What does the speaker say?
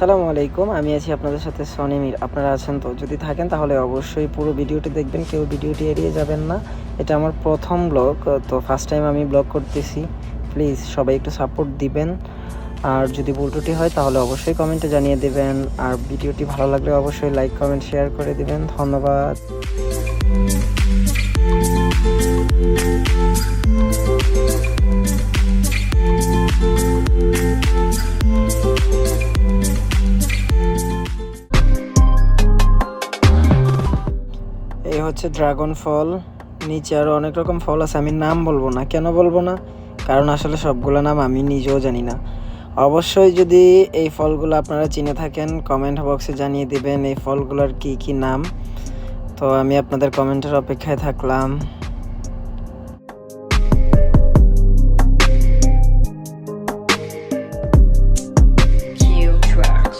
আসসালামু আলাইকুম, আমি আছি আপনাদের সাথে সনিমির। আপনারা আছেন তো? যদি থাকেন তাহলে অবশ্যই পুরো ভিডিওটি দেখবেন, কেউ ভিডিওটি এড়িয়ে যাবেন না। এটা আমার প্রথম ব্লগ, তো ফার্স্ট টাইম আমি ব্লগ করতেছি। প্লিজ সবাই একটু সাপোর্ট দিবেন, আর যদি ভুল ত্রুটি হয় তাহলে অবশ্যই কমেন্টে জানিয়ে দেবেন। আর ভিডিওটি ভালো লাগলে অবশ্যই লাইক, কমেন্ট, শেয়ার করে দিবেন। ধন্যবাদ। এই হচ্ছে ড্রাগন ফল। নিচে আরও অনেক রকম ফল আছে, আমি নাম বলবো না। কেন বলবো না? কারণ আসলে সবগুলো নাম আমি নিজেও জানি না। অবশ্যই যদি এই ফলগুলো আপনারা চিনে থাকেন কমেন্ট বক্সে জানিয়ে দিবেন এই ফলগুলোর কি কি নাম। তো আমি আপনাদের কমেন্টের অপেক্ষায় থাকলাম।